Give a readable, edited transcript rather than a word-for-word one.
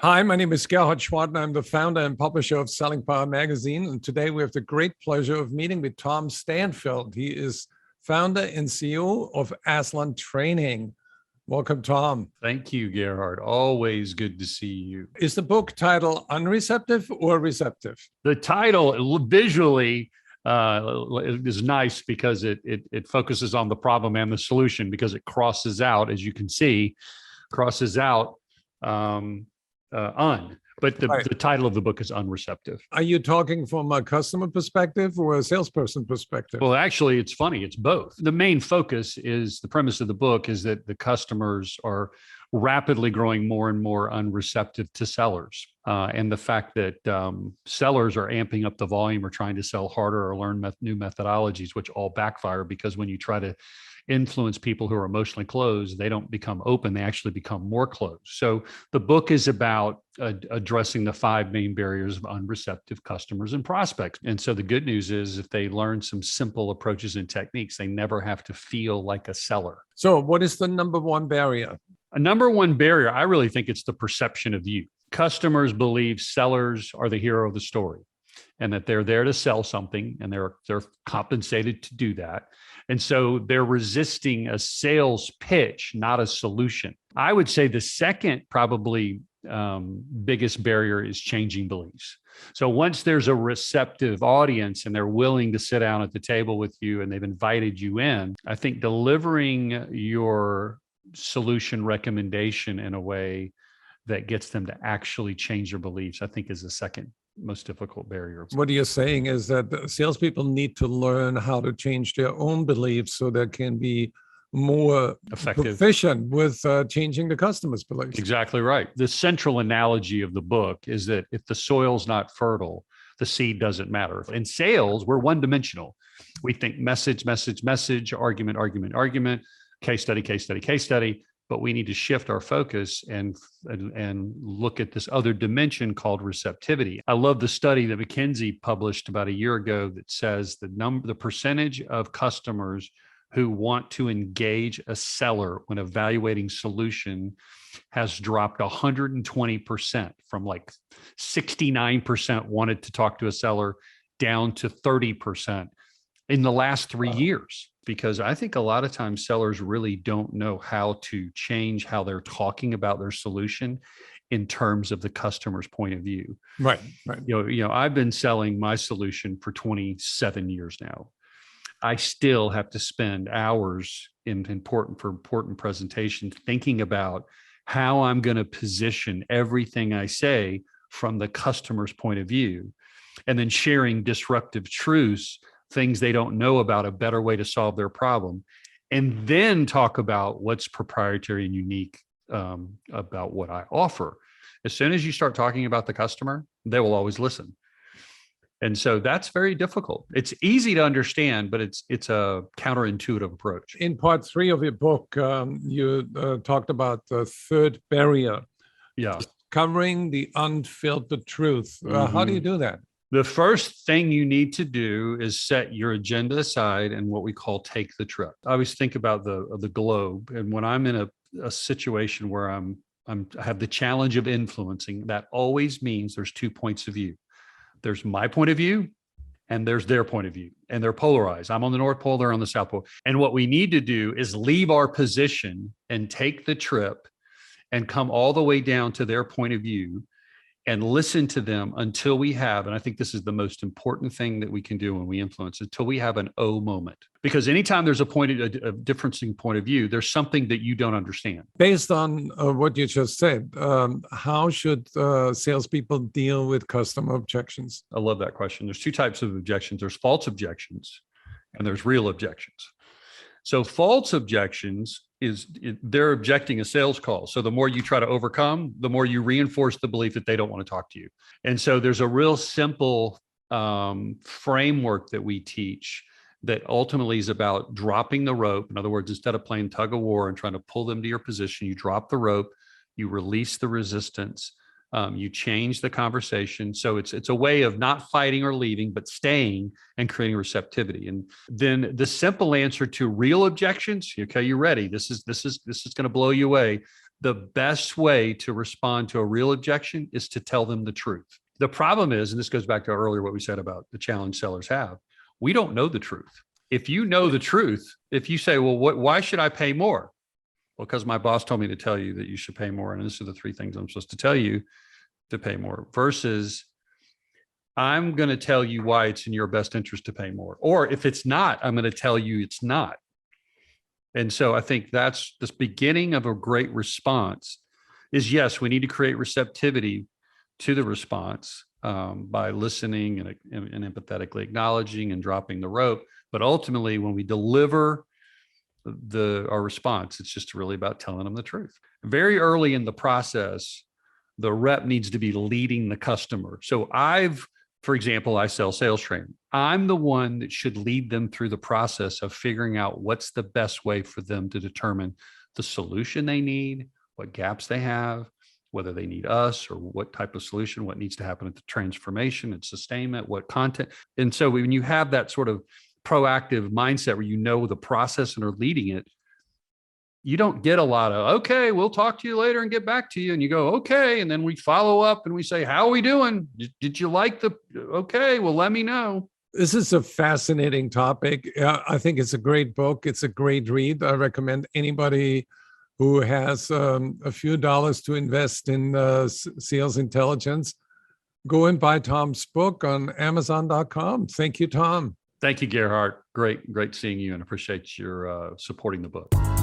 Hi, my name is Gerhard Schwartner. I'm the founder and publisher of Selling Power Magazine. And today we have the great pleasure of meeting with Tom Stanfield. He is founder and CEO of Aslan Training. Welcome, Tom. Thank you, Gerhard. Always good to see you. Is the book titled Unreceptive or Receptive? The title visually is nice because it focuses on the problem and the solution, because it crosses out, as you can see, But the title of the book is Unreceptive. Are you talking from a customer perspective or a salesperson perspective? Well, actually, it's funny. It's both. The main focus is, the premise of the book is that the customers are rapidly growing more and more unreceptive to sellers. And the fact that sellers are amping up the volume or trying to sell harder or learn new methodologies, which all backfire, because when you try to influence people who are emotionally closed, they don't become open, they actually become more closed. So the book is about addressing the 5 main barriers of unreceptive customers and prospects. And so the good news is, if they learn some simple approaches and techniques, they never have to feel like a seller. So what is the number one barrier? A number one barrier, I really think it's the perception of you. Customers believe sellers are the hero of the story, and that they're there to sell something, and they're compensated to do that. And so they're resisting a sales pitch, not a solution. I would say the second probably biggest barrier is changing beliefs. So once there's a receptive audience and they're willing to sit down at the table with you and they've invited you in, I think delivering your solution recommendation in a way that gets them to actually change their beliefs, I think, is the second most difficult barrier. What you're saying is that salespeople need to learn how to change their own beliefs so they can be more effective, proficient with changing the customer's beliefs. Exactly right. The central analogy of the book is that if the soil's not fertile, the seed doesn't matter. In sales, we're one-dimensional. We think message, argument, case study. But we need to shift our focus and look at this other dimension called receptivity. I love the study that McKinsey published about a year ago that says the percentage of customers who want to engage a seller when evaluating solution has dropped 120%, from like 69% wanted to talk to a seller down to 30% in the last 3 years. Because I think a lot of times sellers really don't know how to change how they're talking about their solution in terms of the customer's point of view. Right. You know, I've been selling my solution for 27 years now. I still have to spend hours in important presentations thinking about how I'm going to position everything I say from the customer's point of view, and then sharing disruptive truths, things they don't know about, a better way to solve their problem, and then talk about what's proprietary and unique about what I offer. As soon as you start talking about the customer, they will always listen. And so that's very difficult. It's easy to understand, but it's a counterintuitive approach. In part 3 of your book, you talked about the third barrier. Yeah. Covering the unfiltered truth. How do you do that? The first thing you need to do is set your agenda aside and what we call take the trip. I always think about the globe. And when I'm in a situation where I have the challenge of influencing, that always means there's 2 points of view. There's my point of view and there's their point of view, and they're polarized. I'm on the North Pole, they're on the South Pole. And what we need to do is leave our position and take the trip and come all the way down to their point of view and listen to them until we have, and I think this is the most important thing that we can do when we influence, until we have an oh moment. Because anytime there's a differencing point of view, there's something that you don't understand. Based on what you just said, how should salespeople deal with customer objections? I love that question. There's 2 types of objections. There's false objections and there's real objections. So false objections they're objecting a sales call. So the more you try to overcome, the more you reinforce the belief that they don't want to talk to you. And so there's a real simple framework that we teach that ultimately is about dropping the rope. In other words, instead of playing tug of war and trying to pull them to your position, you drop the rope, you release the resistance, you change the conversation. So it's a way of not fighting or leaving, but staying and creating receptivity. And then the simple answer to real objections, okay, you ready? This is going to blow you away. the best way to respond to a real objection is to tell them the truth. The problem is, and this goes back to earlier what we said about the challenge sellers have, we don't know the truth. If you know the truth, if you say, well, why should I pay more? Well, because my boss told me to tell you that you should pay more. And this are the 3 things I'm supposed to tell you to pay more, versus I'm going to tell you why it's in your best interest to pay more. Or if it's not, I'm going to tell you it's not. And so I think that's this beginning of a great response is, yes, we need to create receptivity to the response by listening and empathetically acknowledging and dropping the rope. But ultimately, when we deliver our response, it's just really about telling them the truth. Very early in the process, the rep needs to be leading the customer. So for example, I sell sales training. I'm the one that should lead them through the process of figuring out what's the best way for them to determine the solution they need, what gaps they have, whether they need us or what type of solution, what needs to happen at the transformation and sustainment, what content. And so when you have that sort of proactive mindset where you know the process and are leading it, you don't get a lot of, okay, we'll talk to you later and get back to you. And you go, okay. And then we follow up and we say, how are we doing? Did you like okay, well, let me know. This is a fascinating topic. I think it's a great book. It's a great read. I recommend anybody who has a few dollars to invest in sales intelligence, go and buy Tom's book on Amazon.com. Thank you, Tom. Thank you, Gerhard. Great seeing you, and appreciate your supporting the book.